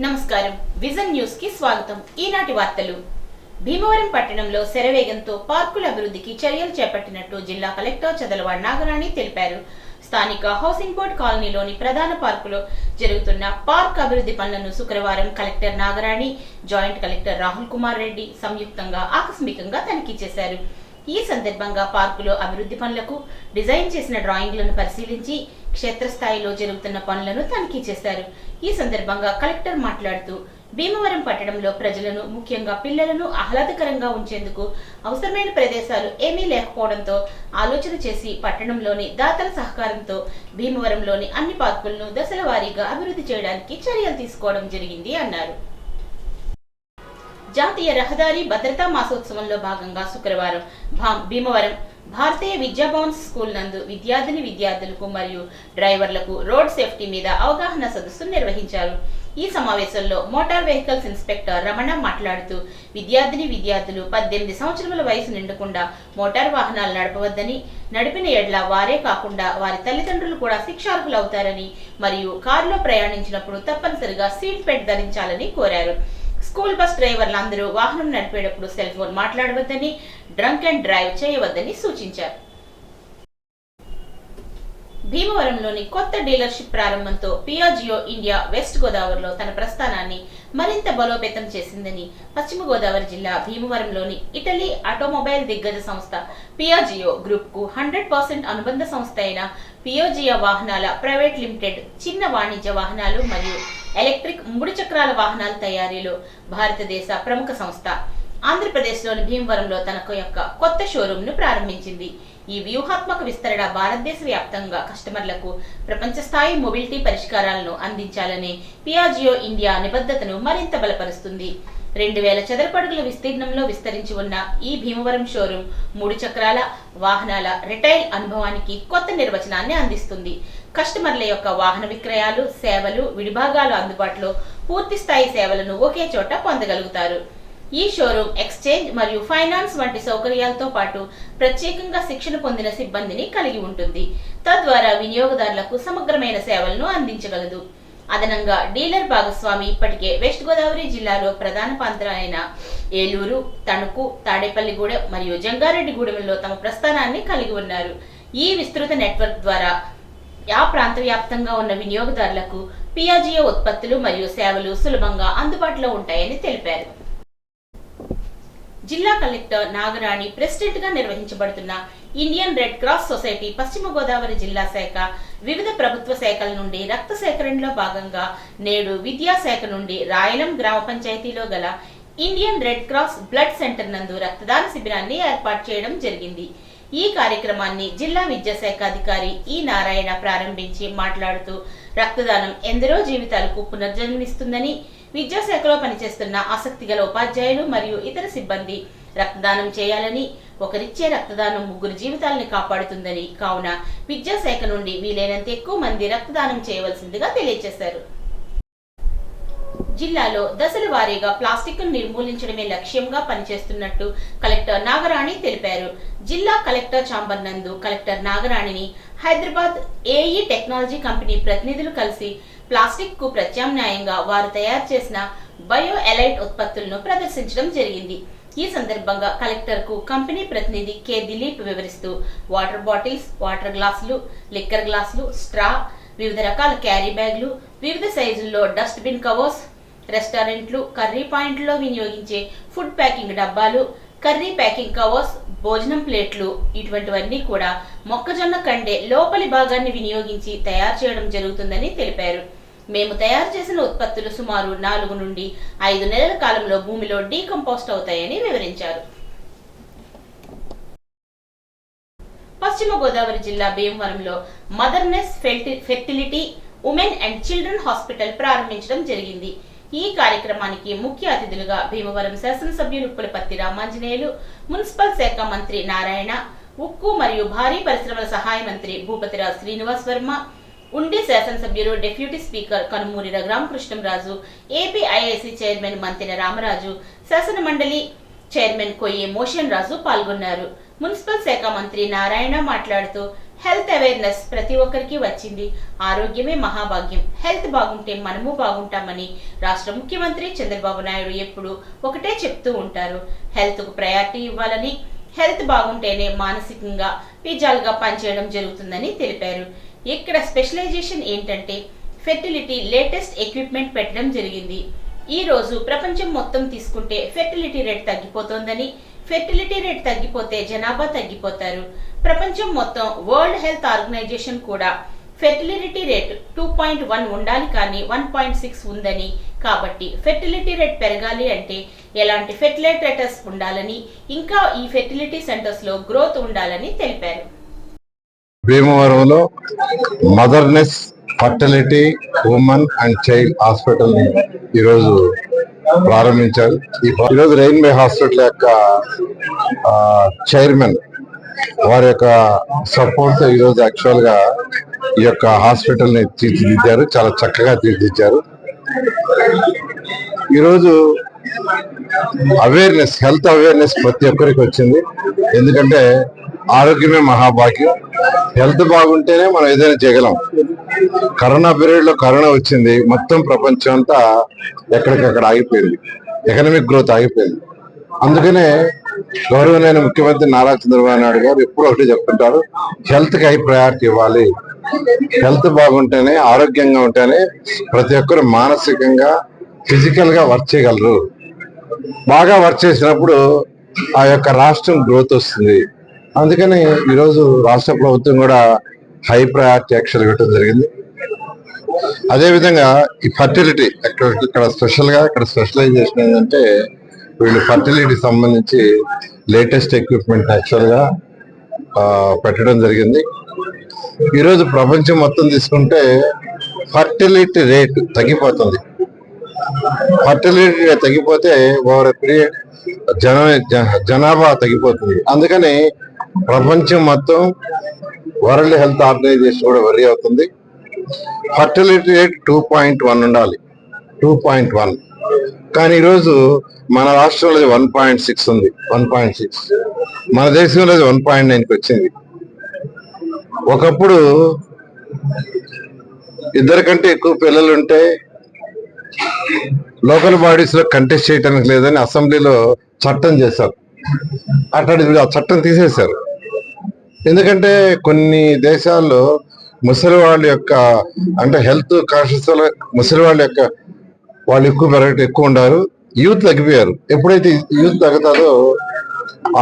నమస్కారం. Vision news కి స్వాగతం. ఈనాటి వార్తలు. భీమవరం పట్టణంలో శరవేగంతో పార్కుల అభివృద్ధికి చర్యలు చేపట్టినట్టు జిల్లా కలెక్టర్ చదలవాడ నాగరాణి తెలిపారు. స్థానిక హౌసింగ్ బోర్డ్ కాలనీలోని ప్రధాన పార్కులో జరుగుతున్న పార్క్ అభివృద్ధి పనులను శుక్రవారం collector Nagarani, joint collector Rahul Kumar Reddy సంయుక్తంగా ఆకస్మికంగా తనిఖీ చేశారు. ఈ సందర్భంగా పార్కులో అభివృద్ధి పనులకు డిజైన్ చేసిన డ్రాయింగ్లను పరిశీలించి క్షేత్రస్థాయిలో జరుగుతున్న పనులను తనిఖీ చేశారు. ఈ సందర్భంగా కలెక్టర్ మాట్లాడుతూ, భీమవరం పట్టణంలో ప్రజలను, ముఖ్యంగా పిల్లలను ఆహ్లాదకరంగా ఉంచేందుకు అవసరమైన ప్రదేశాలు ఏమీ లేకపోవడంతో ఆలోచన చేసి పట్టణంలోని దాతల సహకారంతో భీమవరంలోని అన్ని పార్కులను దశల వారీగా అభివృద్ధి చేయడానికి చర్యలు తీసుకోవడం జరిగింది అన్నారు. జాతీయ రహదారి భద్రతా మాసోత్సవంలో భాగంగా శుక్రవారం భీమవరం భారతీయ విద్యాభవన్ స్కూల్ నందు విద్యార్థులకు మరియు డ్రైవర్లకు రోడ్ సేఫ్టీ మీద అవగాహన సదస్సు నిర్వహించారు. ఈ సమావేశంలో మోటార్ వెహికల్స్ ఇన్స్పెక్టర్ రమణ మాట్లాడుతూ, విద్యార్థులు 18 సంవత్సరముల వయసు నిండకుండా మోటార్ వాహనాలు నడపవద్దని, నడిపిన ఎడ్ల వారే కాకుండా వారి తల్లిదండ్రులు కూడా శిక్షార్హులవుతారని మరియు కారులో ప్రయాణించినప్పుడు తప్పనిసరిగా సీట్ బెల్ట్ ధరించాలని కోరారు. స్కూల్ బస్ డ్రైవర్లందరూ వాహనం నడిపేటప్పుడు సెల్ ఫోన్ మాట్లాడవద్దని, డ్రంక్ అండ్ డ్రైవ్ చేయవద్దని సూచించారు. భీమవరంలోని కొత్త డీలర్షిప్ ప్రారంభంతో పియాజియో ఇండియా వెస్ట్ గోదావరిలో తన ప్రస్థానాన్ని మరింత బలోపేతం చేసిందని పశ్చిమ గోదావరి జిల్లా భీమవరంలోని ఇటలీ ఆటోమొబైల్ దిగ్గజ సంస్థ పియాజియో గ్రూప్ కు 100% అనుబంధ సంస్థ అయిన పియాజియో వాహనాల ప్రైవేట్ లిమిటెడ్ చిన్న వాణిజ్య వాహనాలు మరియు ఎలక్ట్రిక్ 3 చక్రాల వాహనాల తయారీలో భారతదేశ ప్రముఖ సంస్థ ఆంధ్రప్రదేశ్లోని భీమవరంలో తన యొక్క కొత్త షోరూమ్ ను ప్రారంభించింది. ఈ వ్యూహాత్మక విస్తరణ భారతదేశ వ్యాప్తంగా కస్టమర్లకు ప్రపంచ స్థాయి మొబిలిటీ పరిష్కారాలను అందించాలనే పియాజియో ఇండియా నిబద్ధతను మరింత బలపరుస్తుంది. 2000 చదరపడుగుల విస్తీర్ణంలో విస్తరించి ఉన్న ఈ భీమవరం షోరూమ్ 3 చక్రాల వాహనాల రిటైల్ అనుభవానికి కొత్త నిర్వచనాన్ని అందిస్తుంది. కస్టమర్ల యొక్క వాహన విక్రయాలు, సేవలు, విడిభాగాలు అందుబాటులో పూర్తి స్థాయి సేవలను ఒకే చోట పొందగలుగుతారు. ఈ షోరూమ్ ఎక్స్చేంజ్ మరియు ఫైనాన్స్ వంటి సౌకర్యాలతో పాటు ప్రత్యేకంగా శిక్షణ పొందిన సిబ్బందిని కలిగి ఉంటుంది. తద్వారా వినియోగదారులకు సమగ్రమైన సేవలను అందించగలదు. అదనంగా డీలర్ భాగస్వామి ఇప్పటికే వెస్ట్ గోదావరి జిల్లాలో ప్రధాన ప్రాంతాలైన ఏలూరు, తణుకు, తాడేపల్లిగూడెం మరియు జంగారెడ్డిగూడెంలో తమ ప్రస్థానాన్ని కలిగి ఉన్నారు. ఈ విస్తృత నెట్వర్క్ ద్వారా ఆ ప్రాంత వ్యాప్తంగా ఉన్న వినియోగదారులకు పియాజియో ఉత్పత్తులు మరియు సేవలు సులభంగా అందుబాటులో ఉంటాయని తెలిపారు. జిల్లా కలెక్టర్ నాగరాణి ప్రెసిడెంట్ గా నిర్వహించబడుతున్న ఇండియన్ రెడ్ క్రాస్ సొసైటీ పశ్చిమ గోదావరి జిల్లా శాఖ వివిధ ప్రభుత్వ శాఖల నుండి రక్త సేకరణలో భాగంగా నేడు విద్యాశాఖ నుండి రాయలం గ్రామ పంచాయతీలో గల Indian red cross blood centre నందు రక్తదాన శిబిరాన్ని ఏర్పాటు చేయడం జరిగింది. ఈ కార్యక్రమాన్ని జిల్లా విద్యాశాఖ అధికారి ఈ నారాయణ ప్రారంభించి మాట్లాడుతూ, రక్తదానం ఎందరో జీవితాలకు పునర్జన్మనిస్తుందని, విద్యాశాఖలో పనిచేస్తున్న ఆసక్తి గల ఉపాధ్యాయులు మరియు ఇతర సిబ్బంది రక్తదానం చేయాలని, ఒకరిచ్చే రక్తదానం 3 జీవితాలని కాపాడుతుందని, కావున విద్యాశాఖ నుండి వీలైనంత ఎక్కువ మంది రక్తదానం చేయవలసిందిగా తెలియజేశారు. జిల్లాలో దశల వారీగా ప్లాస్టిక్ ను నిర్మూలించడమే లక్ష్యంగా పనిచేస్తున్నట్టు కలెక్టర్ నాగరాణి తెలిపారు. జిల్లా కలెక్టర్ ఛాంబర్ నందు కలెక్టర్ నాగరాణిని హైదరాబాద్ ఏఈ టెక్నాలజీ కంపెనీ ప్రతినిధులు కలిసి ప్లాస్టిక్ కు ప్రత్యామ్నాయంగా వారు తయారు చేసిన బయో ఎలైట్ ఉత్పత్తులను ప్రదర్శించడం జరిగింది. ఈ సందర్భంగా కలెక్టర్ కు కంపెనీ ప్రతినిధి కె దిలీప్ వివరిస్తూ, వాటర్ బాటిల్స్, వాటర్ గ్లాసులు, లిక్కర్ గ్లాసులు, స్ట్రా, వివిధ రకాల క్యారీ బ్యాగులు, వివిధ సైజుల్లో డస్ట్ బిన్ కవర్స్, రెస్టారెంట్లు, కర్రీ పాయింట్లో వినియోగించే ఫుడ్ ప్యాకింగ్ డబ్బాలు, కర్రీ ప్యాకింగ్ కవర్స్, భోజనం ప్లేట్లు, ఇటువంటివన్నీ కూడా మొక్కజొన్న కండే లోపలి భాగాన్ని వినియోగించి తయారు చేయడం జరుగుతుందని తెలిపారు. మేము తయారు చేసిన ఉత్పత్తులు సుమారు 4 నుండి 5 నెలల కాలంలో భూమిలో డీకంపోస్ట్ అవుతాయని వివరించారు. పశ్చిమ గోదావరి జిల్లా భీమవరంలో motherness fertility women and children hospital ప్రారంభించడం జరిగింది. ఈ కార్యక్రమానికి ముఖ్య అతిథులుగా భీమవరం శాసనసభ్యులు పులపర్తి రామాంజనేయులు, మున్సిపల్ శాఖ మంత్రి నారాయణ, ఉక్కు మరియు భారీ పరిశ్రమల సహాయ మంత్రి భూపతిరాజు శ్రీనివాస్ వర్మ, ఉండి శాసనసభ్యులు deputy speaker Kanumuri Raghuramakrishnamraju, APIIC chairman Mantena Ramaraju, శాసన మండలి చైర్మన్ కొయ్యే మోషన్ రాజు పాల్గొన్నారు. మున్సిపల్ శాఖ మంత్రి నారాయణ మాట్లాడుతూ, హెల్త్ అవేర్నెస్ ప్రతి ఒక్కరికి వచ్చింది. ఆరోగ్యమే మహాభాగ్యం. హెల్త్ బాగుంటే మనము బాగుంటామని రాష్ట్ర ముఖ్యమంత్రి చంద్రబాబు నాయుడు ఎప్పుడు ఒకటే చెప్తూ ఉంటారు. హెల్త్కు ప్రయారిటీ ఇవ్వాలని, హెల్త్ బాగుంటేనే మానసికంగా పిజాలుగా పనిచేయడం జరుగుతుందని తెలిపారు. ఇక్కడ స్పెషలైజేషన్ ఏంటంటే ఫెర్టిలిటీ లేటెస్ట్ ఎక్విప్మెంట్ పెట్టడం జరిగింది. ఈ రోజు ప్రపంచం మొత్తం తీసుకుంటే ఫెర్టిలిటీ రేట్ తగ్గిపోతోందని, ఫెర్టిలిటీ రేట్ తగ్గిపోతే జనాభా తగ్గిపోతారు. ప్రపంచం మొత్తం వరల్డ్ హెల్త్ ఆర్గనైజేషన్ కూడా ఫెర్టిలిటీ రేట్ 2.1 ఉండాలి, కానీ 1.6 ఉందని. కాబట్టి ఫెర్టిలిటీ రేట్ పెరగాలి అంటే ఎలాంటి ఫెర్టిలైజర్స్ ఉండాలని, ఇంకా ఈ ఫెర్టిలిటీ సెంటర్స్ లో గ్రోత్ ఉండాలని తెలిపారు. భీమవరంలో motherness fertility women and child hospital ని ఈరోజు ప్రారంభించారు. ఈరోజు రెయిన్బే హాస్పిటల్ యొక్క చైర్మన్ వారి యొక్క సపోర్ట్ తో ఈరోజు యాక్చువల్ గా ఈ యొక్క హాస్పిటల్ ని తీర్చిదిద్దారు. చాలా చక్కగా తీర్చిదిద్దారు. ఈరోజు అవేర్నెస్, హెల్త్ అవేర్నెస్ ప్రతి ఒక్కరికి వచ్చింది. ఎందుకంటే ఆరోగ్యమే మహాభాగ్యం. హెల్త్ బాగుంటేనే మనం ఏదైనా చేయగలం. కరోనా పీరియడ్ లో కరోనా వచ్చింది, మొత్తం ప్రపంచం అంతా ఎక్కడికక్కడ ఆగిపోయింది, ఎకనామిక్ గ్రోత్ ఆగిపోయింది. అందుకనే గౌరవనీయ ముఖ్యమంత్రి నారా చంద్రబాబు నాయుడు గారు ఎప్పుడు ఒకటి చెప్తుంటారు, హెల్త్ కి హై ప్రయారిటీ ఇవ్వాలి. హెల్త్ బాగుంటేనే, ఆరోగ్యంగా ఉంటేనే ప్రతి ఒక్కరు మానసికంగా ఫిజికల్ గా వర్క్ చేయగలరు. బాగా వర్క్ చేసినప్పుడు ఆ యొక్క రాష్ట్రం గ్రోత్ వస్తుంది. అందుకని ఈరోజు రాష్ట్ర ప్రభుత్వం కూడా హై ప్రయారిటీ యాక్షన్ ఇవ్వడం జరిగింది. అదేవిధంగా ఈ ఫర్టిలిటీ ఇక్కడ స్పెషల్ గా ఇక్కడ స్పెషలైజేషన్ ఏంటంటే వీళ్ళు ఫర్టిలిటీ సంబంధించి లేటెస్ట్ ఎక్విప్మెంట్ యాక్చువల్ గా పెట్టడం జరిగింది. ఈరోజు ప్రపంచం మొత్తం తీసుకుంటే ఫర్టిలిటీ రేట్ తగ్గిపోతుంది. ఫర్టిలిటీ రేట్ తగ్గిపోతే ఓవర్ పీరియడ్ జనాభా తగ్గిపోతుంది. అందుకని ప్రపంచం మొత్తం వరల్డ్ హెల్త్ ఆర్గనైజేషన్ కూడా వరీ అవుతుంది. ఫర్టిలిటీ రేట్ 2.1 ఉండాలి, 2.1. కానీ ఈరోజు మన రాష్ట్రంలో 1.6 ఉంది, 1.6. మన దేశంలో 1.9కి వచ్చింది. ఒకప్పుడు ఇద్దరి కంటే ఎక్కువ పిల్లలు ఉంటే లోకల్ బాడీస్ లో కంటెస్ట్ చేయడానికి లేదని అసెంబ్లీలో చట్టం చేశారు. అట్లాంటి ఆ చట్టం తీసేశారు. ఎందుకంటే కొన్ని దేశాల్లో ముసలి వాళ్ళ యొక్క అంటే హెల్త్ కాన్షియస్ ముసలి వాళ్ళ యొక్క వాళ్ళు ఎక్కువ ఉండారు, యూత్ తగ్గిపోయారు. ఎప్పుడైతే యూత్ తగ్గుతారో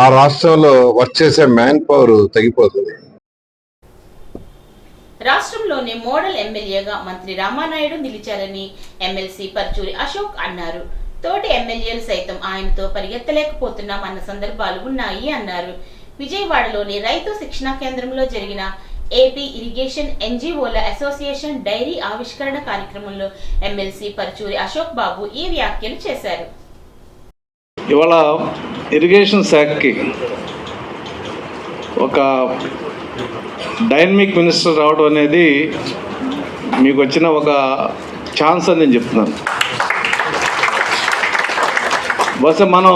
ఆ రాష్ట్రంలో వర్క్ చేసే మ్యాన్ పవర్ తగ్గిపోతుంది. రాష్ట్రంలోనే మోడల్ ఎమ్మెల్యేగా మంత్రి రామానాయుడు నిలిచారని ఎమ్మెల్సీ పర్చూరి అశోక్ అన్నారు. తోటి ఎమ్మెల్యేలు సైతం ఆయనతో పరిగెత్తలేకపోతున్నాం అన్న సందర్భాలు ఉన్నాయి అన్నారు. విజయవాడలోని రైతు శిక్షణా కేంద్రంలో జరిగిన ఏపీ ఇరిగేషన్ ఎన్జీఓల అసోసియేషన్ డైరీ ఆవిష్కరణ కార్యక్రమంలో ఎమ్మెల్సీ పర్చూరి అశోక్ బాబు ఈ వ్యాఖ్యలు చేశారు. ఇవాళ ఇరిగేషన్ శాఖకి ఒక డైనమిక్ మినిస్టర్ రావడం అనేది మీకు వచ్చిన ఒక ఛాన్స్ అని నేను చెప్తున్నాను. బహుశా మనం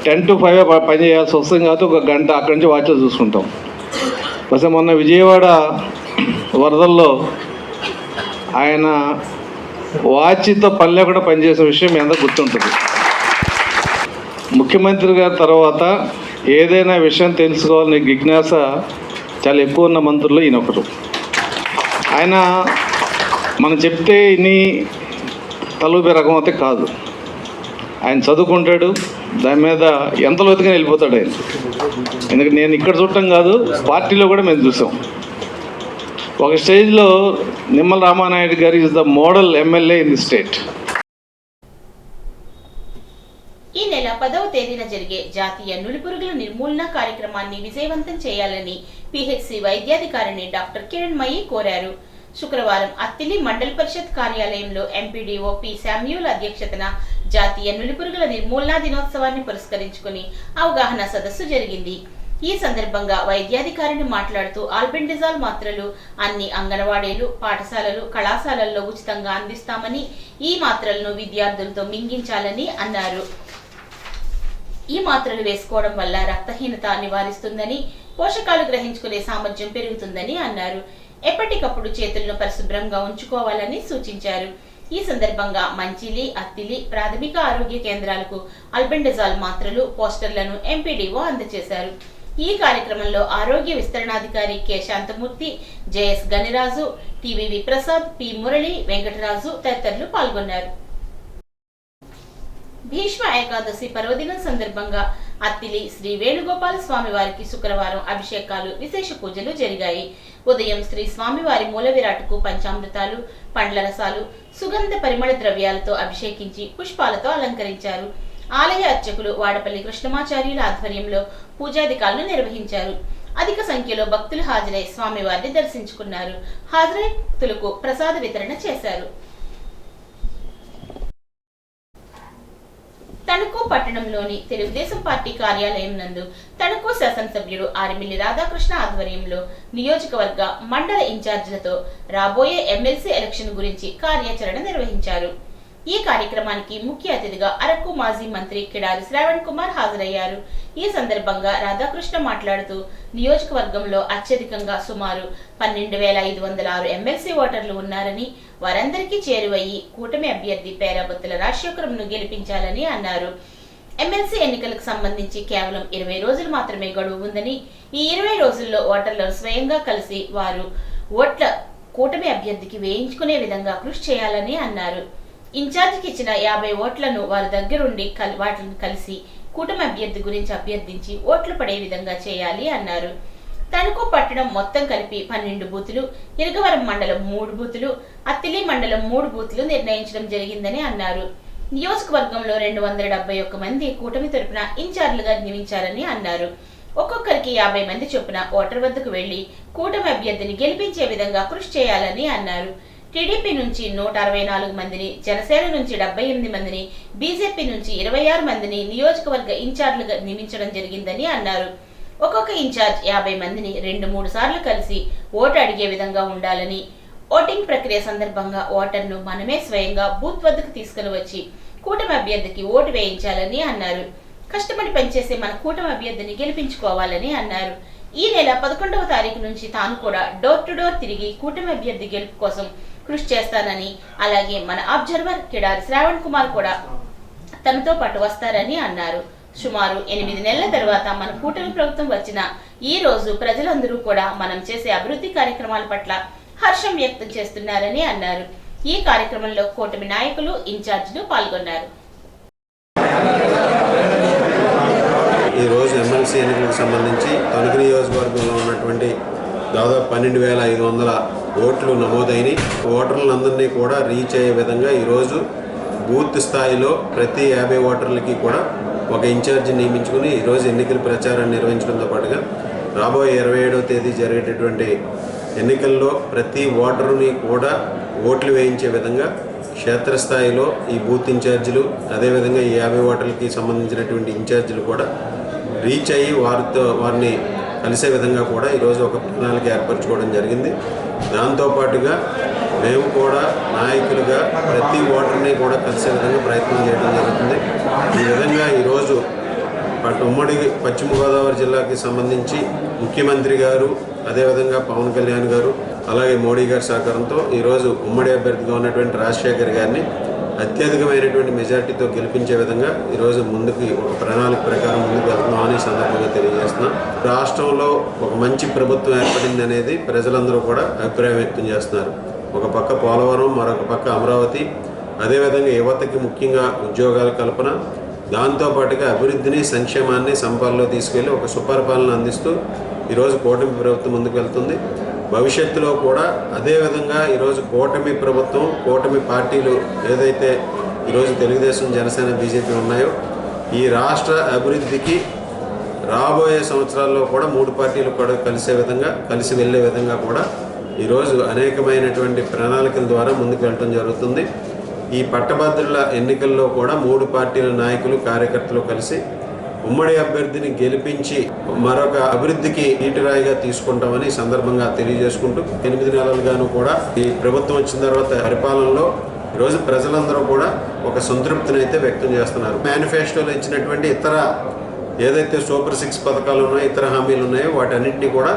10 to 5 పని చేయాల్సి వస్తుంది కాబట్టి ఒక గంట అక్కడి నుంచి వాచ్లో చూసుకుంటాం. బహుశా మొన్న విజయవాడ వరదల్లో ఆయన వాచ్తో పని లేకుండా పనిచేసిన విషయం మీ అందరూ గుర్తుంటుంది. ముఖ్యమంత్రి గారి తర్వాత ఏదైనా విషయం తెలుసుకోవాలని జిజ్ఞాస చాలా ఎక్కువ ఉన్న మంత్రులు ఈయన ఒకరు. ఆయన మనం చెప్తే ఇన్ని తలూపే రకం అయితే కాదు. ఆయన చదువుకుంటాడు, దాని మీద ఎంత లోతుగా వెళ్ళిపోతాడు ఆయన. ఎందుకంటే నేను ఇక్కడ చూడటం కాదు, పార్టీలో కూడా మేము చూసాం. ఒక స్టేజ్లో నిమ్మల రామానాయుడు గారు is the model MLA in the state. ఈ నెల 10వ తేదీన జరిగే జాతీయ నులిపురుగుల నిర్మూలన కార్యక్రమాన్ని విజయవంతం చేయాలని పిహెచ్సి వైద్యాధికారిని డాక్టర్ కిరణ్ మయి కోరారు. శుక్రవారం అత్తిలి మండల పరిషత్ కార్యాలయంలో ఎంపీడీఓ పి శామ్యూల్ అధ్యక్షతన జాతీయ నులిపురుగుల నిర్మూలన దినోత్సవాన్ని పురస్కరించుకుని అవగాహన సదస్సు జరిగింది. ఈ సందర్భంగా వైద్యాధికారిని మాట్లాడుతూ ఆల్బెండిజాల్ మాత్రలు అన్ని అంగన్వాడీలు, పాఠశాలలు, కళాశాలల్లో ఉచితంగా అందిస్తామని, ఈ మాత్రలను విద్యార్థులతో మింగించాలని అన్నారు. ఈ మాత్రలు వేసుకోవడం వల్ల రక్తహీనత నివారిస్తుందని, పోషకాలు గ్రహించుకునే సామర్థ్యం పెరుగుతుందని అన్నారు. ఎప్పటికప్పుడు చేతులను పరిశుభ్రంగా ఉంచుకోవాలని సూచించారు. ఈ సందర్భంగా మంచిలి, అత్తిలి ప్రాథమిక ఆరోగ్య కేంద్రాలకు అల్బెండజాల్ మాత్రలు, పోస్టర్లను ఎంపీడీఓ అందజేశారు. ఈ కార్యక్రమంలో ఆరోగ్య విస్తరణాధికారి కె శాంతమూర్తి, JS Ganiraju, TVV Prasad, P Murali, Venkataraju తదితరులు పాల్గొన్నారు. భీష్మ ఏకాదశి పర్వదినం సందర్భంగా అత్తిలి శ్రీ వేణుగోపాల స్వామి వారికి శుక్రవారం అభిషేకాలు, విశేష పూజలు జరిగాయి. ఉదయం శ్రీ స్వామివారి మూల విరాట్కు పంచామృతాలు, పండ్ల రసాలు, సుగంధ పరిమళ ద్రవ్యాలతో అభిషేకించి పుష్పాలతో అలంకరించారు. ఆలయ అర్చకులు వాడపల్లి కృష్ణమాచార్యుల ఆధ్వర్యంలో పూజాధికాలను నిర్వహించారు. అధిక సంఖ్యలో భక్తులు హాజరై స్వామివారిని దర్శించుకున్నారు. హాజరై భక్తులకు ప్రసాద వితరణ చేశారు. తణుకు పట్టణంలోని తెలుగుదేశం పార్టీ కార్యాలయం నందు తణుకు శాసనసభ్యుడు ఆరిమిల్లి రాధాకృష్ణ ఆధ్వర్యంలో నియోజకవర్గ మండల ఇన్ఛార్జీలతో రాబోయే ఎమ్మెల్సీ ఎలక్షన్ గురించి కార్యాచరణ నిర్వహించారు. ఈ కార్యక్రమానికి ముఖ్య అతిథిగా అరకు మాజీ మంత్రి కిడారి శ్రావణ్ కుమార్ హాజరయ్యారు. ఈ సందర్భంగా రాధాకృష్ణ మాట్లాడుతూ నియోజకవర్గంలో అత్యధికంగా సుమారు 12,506 ఎమ్మెల్సీ ఓటర్లు ఉన్నారని, వారందరికీ చేరువయ్యి కూటమి అభ్యర్థి పేరాబత్తుల రాజశేఖరంను గెలిపించాలని అన్నారు. ఎమ్మెల్సీ ఎన్నికలకు సంబంధించి కేవలం 20 రోజులు మాత్రమే గడువు ఉందని, ఈ 20 రోజుల్లో ఓటర్లను స్వయంగా కలిసి వారు ఓట్ల కూటమి అభ్యర్థికి వేయించుకునే విధంగా కృషి చేయాలని అన్నారు. ఇన్ఛార్జికి ఇచ్చిన 50 ఓట్లను వారి దగ్గరుండి వాటిని కలిసి కూటమి అభ్యర్థి గురించి అభ్యర్థించి ఓట్లు పడే విధంగా చేయాలి అన్నారు. తణుకు పట్టణం మొత్తం కలిపి 12 బూతులు, ఇరగవరం మండలం 3 బూతులు, అత్తిలి మండలం 3 బూతులు నిర్ణయించడం జరిగిందని అన్నారు. నియోజకవర్గంలో 271 మంది కూటమి తరపున ఇన్ఛార్జీలుగా నియమించారని అన్నారు. ఒక్కొక్కరికి 50 మంది చొప్పున ఓటర్ వద్దకు వెళ్లి కూటమి అభ్యర్థిని గెలిపించే విధంగా కృషి చేయాలని అన్నారు. టీడీపీ నుంచి 164 మందిని, జనసేన నుంచి 78 మందిని, బీజేపీ నుంచి 26 మందిని నియోజకవర్గ ఇన్ఛార్జీలుగా నియమించడం జరిగిందని అన్నారు. ఒక్కొక్క ఇన్ఛార్జ్ 50 మందిని 2-3 సార్లు కలిసి ఓటు అడిగే విధంగా ఉండాలని, ఓటింగ్ ప్రక్రియ సందర్భంగా ఓటర్ను మనమే స్వయంగా బూత్ వద్దకు తీసుకుని వచ్చి కూటమి అభ్యర్థికి ఓటు వేయించాలని అన్నారు. కష్టపడి పనిచేసే మన కూటమి అభ్యర్థిని గెలిపించుకోవాలని అన్నారు. ఈ నెల 11వ తారీఖు నుంచి తాను కూడా డోర్ టు డోర్ తిరిగి కూటమి అభ్యర్థి గెలుపు కోసం కృషి చేస్తానని, అలాగే మన అబ్జర్వర్ కిడారి శ్రావణ్ కుమార్ కూడా తనతో పాటు వస్తారని అన్నారు. సుమారు 8 నెలల తర్వాత మన కూటమి ప్రభుత్వం వచ్చిన ఈ రోజు ప్రజలందరూ కూడా మనం చేసే అభివృద్ధి కార్యక్రమాల పట్ల హర్షం వ్యక్తం చేస్తున్నారని అన్నారు. ఈ కార్యక్రమంలో కూటమి నాయకులు, ఇన్ఛార్జీలు పాల్గొన్నారు. ఈ రోజు ఎమ్మెల్సీ ఎన్నికలకు సంబంధించి తణుకు నియోజకవర్గంలో ఉన్నటువంటి దాదాపు 12,500 ఓట్లు నమోదైనవి. ఓటర్లందరినీ కూడా రీచ్ అయ్యే విధంగా ఈరోజు బూత్ స్థాయిలో ప్రతి 50 ఓటర్లకి కూడా ఒక ఇన్ఛార్జి నియమించుకుని ఈరోజు ఎన్నికల ప్రచారాన్ని నిర్వహించడంతో పాటుగా రాబోయే 27వ తేదీ జరిగేటటువంటి ఎన్నికల్లో ప్రతి ఓటరుని కూడా ఓట్లు వేయించే విధంగా క్షేత్రస్థాయిలో ఈ బూత్ ఇన్ఛార్జీలు, అదేవిధంగా ఈ 50 ఓటర్లకి సంబంధించినటువంటి ఇన్ఛార్జీలు కూడా రీచ్ అయ్యి వారిని కలిసే విధంగా కూడా ఈరోజు ఒక ప్రణాళిక ఏర్పరచుకోవడం జరిగింది. దాంతోపాటుగా మేము కూడా నాయకులుగా ప్రతి ఓటర్ని కూడా కలిసే విధంగా ప్రయత్నం చేయడం జరుగుతుంది. ఈ విధంగా ఈరోజు ఉమ్మడి పశ్చిమ గోదావరి జిల్లాకి సంబంధించి ముఖ్యమంత్రి గారు, అదేవిధంగా పవన్ కళ్యాణ్ గారు, అలాగే మోడీ గారి సహకారంతో ఈరోజు ఉమ్మడి అభ్యర్థిగా ఉన్నటువంటి రాజశేఖర్ గారిని అత్యధికమైనటువంటి మెజార్టీతో గెలిపించే విధంగా ఈరోజు ముందుకు ఒక ప్రణాళిక ప్రకారం ముందుకు వెళ్తున్నామని సందర్భంగా తెలియజేస్తున్నాం. రాష్ట్రంలో ఒక మంచి ప్రభుత్వం ఏర్పడింది అనేది ప్రజలందరూ కూడా అభిప్రాయం వ్యక్తం చేస్తున్నారు. ఒక పక్క పోలవరం, మరొక పక్క అమరావతి, అదేవిధంగా యువతకి ముఖ్యంగా ఉద్యోగాల కల్పన, దాంతోపాటుగా అభివృద్ధిని, సంక్షేమాన్ని సంపాదనలో తీసుకెళ్లి ఒక సుపరిపాలన అందిస్తూ ఈరోజు కూటమి ప్రభుత్వం ముందుకు వెళ్తుంది. భవిష్యత్తులో కూడా అదేవిధంగా ఈరోజు కూటమి ప్రభుత్వం, కూటమి పార్టీలు ఏదైతే ఈరోజు తెలుగుదేశం, జనసేన, బీజేపీ ఉన్నాయో ఈ రాష్ట్ర అభివృద్ధికి రాబోయే సంవత్సరాల్లో కూడా 3 పార్టీలు కూడా కలిసి వెళ్ళే విధంగా కూడా ఈరోజు అనేకమైనటువంటి ప్రణాళికల ద్వారా ముందుకు వెళ్ళడం జరుగుతుంది. ఈ పట్టభద్రుల ఎన్నికల్లో కూడా 3 పార్టీల నాయకులు, కార్యకర్తలు కలిసి ఉమ్మడి అభ్యర్థిని గెలిపించి మరొక అభివృద్ధికి ఈటరాయిగా తీసుకుంటామని సందర్భంగా తెలియజేసుకుంటూ 8 నెలలుగాను కూడా ఈ ప్రభుత్వం వచ్చిన తర్వాత పరిపాలనలో ఈరోజు ప్రజలందరూ కూడా ఒక సంతృప్తిని అయితే వ్యక్తం చేస్తున్నారు. మేనిఫెస్టోలో ఇచ్చినటువంటి ఇతర ఏదైతే సూపర్ 6 పథకాలు ఉన్నాయో, ఇతర హామీలు ఉన్నాయో వాటన్నింటినీ కూడా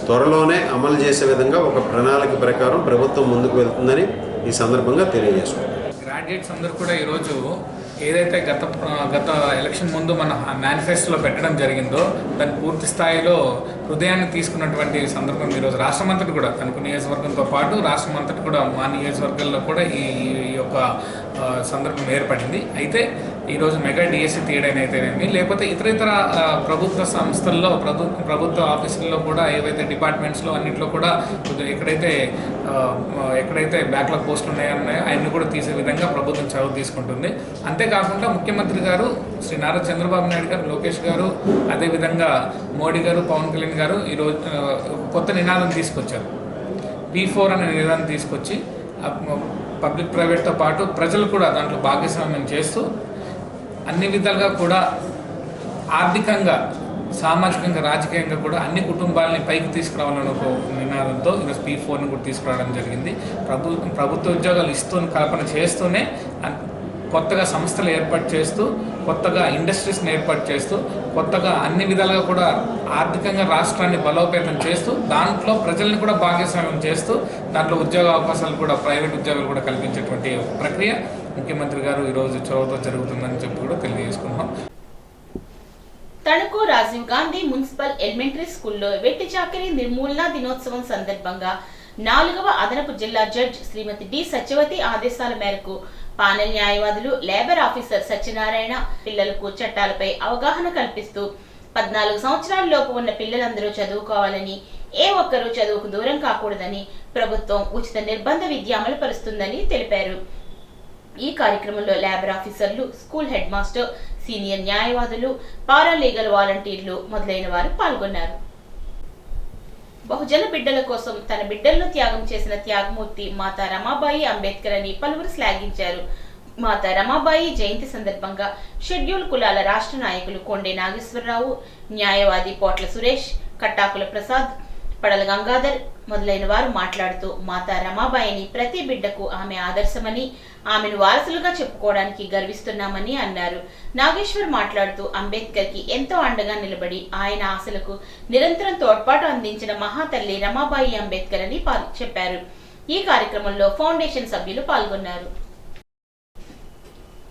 త్వరలోనే అమలు చేసే విధంగా ఒక ప్రణాళిక ప్రకారం ప్రభుత్వం ముందుకు వెళ్తుందని ఈ సందర్భంగా తెలియజేసుకుంటాం. గ్రాడ్యుయేట్స్ అందరూ కూడా ఈరోజు ఏదైతే గత ఎలక్షన్ ముందు మన మేనిఫెస్టోలో పెట్టడం జరిగిందో దాన్ని పూర్తి స్థాయిలో హృదయాన్ని తీసుకున్నటువంటి సందర్భం ఈరోజు రాష్ట్రమంతటి కూడా తణుకు నియోజకవర్గంతో పాటు రాష్ట్రమంతటి కూడా మా నియోజకవర్గాల్లో కూడా ఈ యొక్క సందర్భం ఏర్పడింది. అయితే ఈరోజు మెగా డిఎస్సి తీయడమైతేనేమి లేకపోతే ఇతర ప్రభుత్వ సంస్థల్లో ప్రభుత్వ ఆఫీసుల్లో కూడా ఏవైతే డిపార్ట్మెంట్స్లో అన్నింటిలో కూడా ఎక్కడైతే బ్యాక్లాగ్ పోస్టులు ఉన్నాయో అవన్నీ కూడా తీసే విధంగా ప్రభుత్వం చదువు తీసుకుంటుంది. అంతేకాకుండా ముఖ్యమంత్రి గారు శ్రీ నారా చంద్రబాబు నాయుడు గారు, లోకేష్ గారు, అదేవిధంగా మోడీ గారు, పవన్ కళ్యాణ్ గారు ఈరోజు కొత్త నినాదం తీసుకొచ్చారు. P4 అనే నినాదం తీసుకొచ్చి పబ్లిక్ ప్రైవేట్తో పాటు ప్రజలు కూడా దాంట్లో భాగస్వామ్యం చేస్తూ అన్ని విధాలుగా కూడా ఆర్థికంగా, సామాజికంగా, రాజకీయంగా కూడా అన్ని కుటుంబాలని పైకి తీసుకురావాలని ఒక నినాదంతో ఈరోజు P4ని కూడా తీసుకురావడం జరిగింది. ప్రభుత్వ ఉద్యోగాలు కల్పన చేస్తూనే కొత్తగా సంస్థలు ఏర్పాటు చేస్తూ, కొత్తగా ఇండస్ట్రీస్ని ఏర్పాటు చేస్తూ, కొత్తగా అన్ని విధాలుగా కూడా ఆర్థికంగా రాష్ట్రాన్ని బలోపేతం చేస్తూ, దాంట్లో ప్రజల్ని కూడా భాగస్వామ్యం చేస్తూ, దాంట్లో ఉద్యోగ అవకాశాలు కూడా, ప్రైవేట్ ఉద్యోగాలు కూడా కల్పించేటువంటి ప్రక్రియ ముఖ్యమంత్రి గారు ఈరోజు చొరవతో జరుగుతుందని చెప్పి కూడా తెలియజేసుకుంటున్నాం. తణుకు రాజీవ్ గాంధీ మున్సిపల్ ఎలిమెంటరీ స్కూల్లో వెట్టి చాకిరీ నిర్మూలన దినోత్సవం సందర్భంగా 4వ అదనపు జిల్లా జడ్జ్ శ్రీమతి డి సత్యవతి ఆదేశాల మేరకు పానెల్ న్యాయవాదులు, లేబర్ ఆఫీసర్ సత్యనారాయణ పిల్లలకు చట్టాలపై అవగాహన కల్పిస్తూ 14 సంవత్సరాల లోపు ఉన్న పిల్లలందరూ చదువుకోవాలని, ఏ ఒక్కరూ చదువుకు దూరం కాకూడదని ప్రభుత్వం ఉచిత నిర్బంధ విద్య అమలు పరుస్తుందని తెలిపారు. ఈ కార్యక్రమంలో లేబర్ ఆఫీసర్లు, స్కూల్ హెడ్ మాస్టర్, సీనియర్ న్యాయవాదులు, పారాలీగల్ వాలంటీర్లు మొదలైన వారు పాల్గొన్నారు. బహుజన బిడ్డల కోసం తన బిడ్డలను త్యాగం చేసిన త్యాగమూర్తి మాతా రమాబాయి అంబేద్కర్ అని పలువురు శ్లాఘించారు. మాతా రమాబాయి జయంతి సందర్భంగా షెడ్యూల్ కులాల రాష్ట్ర నాయకులు కొండే నాగేశ్వరరావు, న్యాయవాది పోట్ల సురేష్, కట్టాకుల ప్రసాద్, పడల గంగాధర్ మొదలైన వారు మాట్లాడుతూ మాతా రమాబాయిని ప్రతి బిడ్డకు ఆమె ఆదర్శమని, ఆమెను వారసులుగా చెప్పుకోవడానికి గర్విస్తున్నామని అన్నారు. నాగేశ్వర్ మాట్లాడుతూ అంబేద్కర్ కి ఎంతో అండగా నిలబడి ఆయన ఆశలకు నిరంతరం తోడ్పాటు అందించిన మహాతల్లి రమాబాయి అంబేద్కర్ అని చెప్పారు. ఈ కార్యక్రమంలో ఫౌండేషన్ సభ్యులు పాల్గొన్నారు.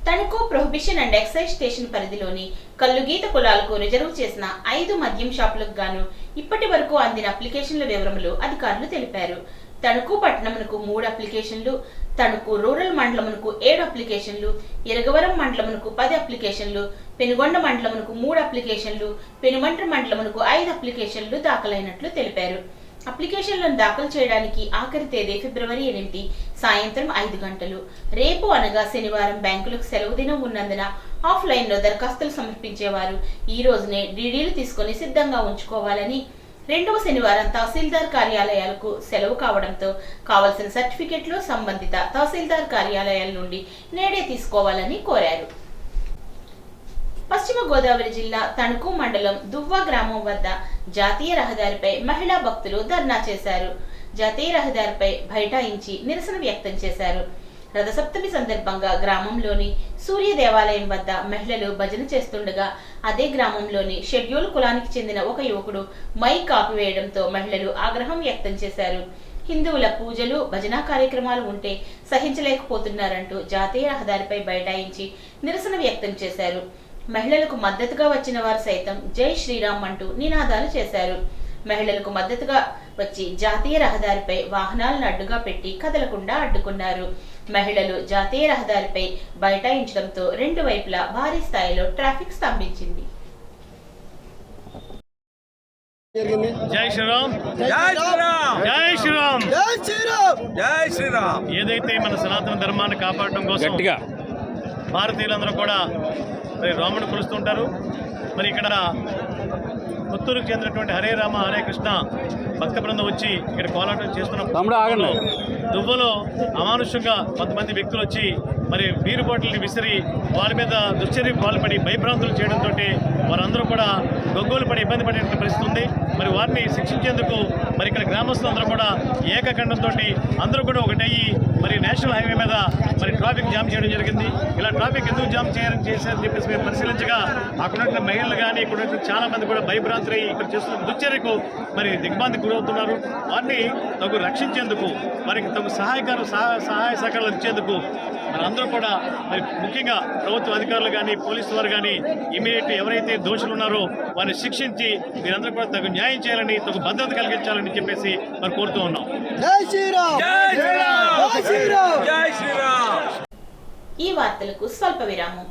Tanuku prohibition and excise station పరిధిలోని కల్లుగీత కులాలకు రిజర్వ్ చేసిన 5 మద్యం షాపులకు గాను ఇప్పటి వరకు అందిన అప్లికేషన్ల వివరములు అధికారులు తెలిపారు. తణుకు పట్టణమునకు 3 అప్లికేషన్లు, తణుకు రూరల్ మండలమునకు 7 అప్లికేషన్లు, ఇరగవరం మండలమునకు 10 అప్లికేషన్లు, పెనుగొండ మండలమునకు 3 అప్లికేషన్లు, పెనుమంట్ర మండలమునకు 5 అప్లికేషన్లు దాఖలైనట్లు తెలిపారు. అప్లికేషన్లను దాఖలు చేయడానికి ఆఖరి తేదీ ఫిబ్రవరి 8 సాయంత్రం 5 గంటలు. రేపు అనగా శనివారం బ్యాంకులకు సెలవు దినం ఉన్నందున ఆఫ్లైన్ లో దరఖాస్తులు సమర్పించేవారు ఈ రోజునే డీడీలు తీసుకుని సిద్ధంగా ఉంచుకోవాలని, 2వ శనివారం తహసీల్దార్ కార్యాలయాలకు సెలవు కావడంతో కావలసిన సర్టిఫికెట్లు సంబంధిత తహసీల్దార్ కార్యాలయాల నుండి నేడే తీసుకోవాలని కోరారు. పశ్చిమ గోదావరి జిల్లా తణుకు మండలం దువ్వ గ్రామం వద్ద జాతీయ రహదారిపై మహిళా భక్తులు ధర్నా చేశారు. జాతీయ రహదారిపై బైఠాయించి నిరసన వ్యక్తం చేశారు. రథసప్తమి సందర్భంగా గ్రామంలోని సూర్య దేవాలయం వద్ద మహిళలు భజన చేస్తుండగా అదే గ్రామంలోని షెడ్యూల్ కులానికి చెందిన ఒక యువకుడు మైక్ ఆపివేయడంతో మహిళలు ఆగ్రహం వ్యక్తం చేశారు. హిందువుల పూజలు, భజన కార్యక్రమాలు ఉంటే సహించలేకపోతున్నారంటూ జాతీయ రహదారిపై బైఠాయించి నిరసన వ్యక్తం చేశారు. మహిళలకు మద్దతుగా వచ్చిన వారు సైతం జై శ్రీరామ్ అంటూ నినాదాలు చేశారు. మహిళలకు మద్దతుగా వచ్చి జాతీయ రహదారిపై వాహనాలను అడ్డుగా పెట్టి కదలకుండా అడ్డుకున్నారు. మహిళలు జాతీయ రహదారిపై బైఠాయించడంతో 2 వైపులా భారీ స్థాయిలో ట్రాఫిక్ స్తంభించింది. జై శ్రీరామ్, జై శ్రీరామ్, జై శ్రీరామ్, జై శ్రీరామ్, జై శ్రీరామ్. ఏదైతే మన సనాతన ధర్మాన్ని కాపాడడం కోసం గట్టిగా భారతీయులందరూ కూడా రాముడు కొలుస్తుంటారు. మరి ఇక్కడ పుత్తూరుకు చెందినటువంటి హరే రామ హరే కృష్ణ భక్త బృందం వచ్చి ఇక్కడ కోలాటం చేస్తున్న దువ్వలో అమానుషంగా కొంతమంది వ్యక్తులు వచ్చి మరి బీరు బాటిల్ని విసిరి వాళ్ళ మీద దుశ్చర్యకు పాల్పడి భయభ్రాంతులు చేయడంతో వారందరూ కూడా గొగ్గోలు పడి ఇబ్బంది పడే పరిస్థితి ఉంది. మరి వారిని శిక్షించేందుకు మరి ఇక్కడ గ్రామస్తులందరూ కూడా ఏకఖండంతో అందరూ కూడా ఒకటయ్యి మరి నేషనల్ హైవే మీద మరి ట్రాఫిక్ జామ్ చేయడం జరిగింది. ఇలా ట్రాఫిక్ ఎందుకు జామ్ చేశారని చెప్పేసి మేము పరిశీలించగా అక్కడ మహిళలు కానీ ఇక్కడ చాలా మంది కూడా భయభ్రాంతులై ఇక్కడ చేస్తున్న దుశ్చర్యకు మరి దిగ్భ్రాంతికి గురవుతున్నారు. వారిని తగు రక్షించేందుకు వారికి తగు సహాయ సహకారాలు ఇచ్చేందుకు మరి అందరూ కూడా మరి ముఖ్యంగా ప్రభుత్వ అధికారులు కానీ పోలీసు వారు కానీ ఇమీడియట్ ఎవరైతే దోషులు ఉన్నారో వారిని శిక్షించి మీరందరూ కూడా తగు న్యాయం చేయాలని తగు భద్రత కలిగించాలని చెప్పేసి మరి కోరుతూ ఉన్నాం. ఈ వార్తలకు స్వల్ప విరామం.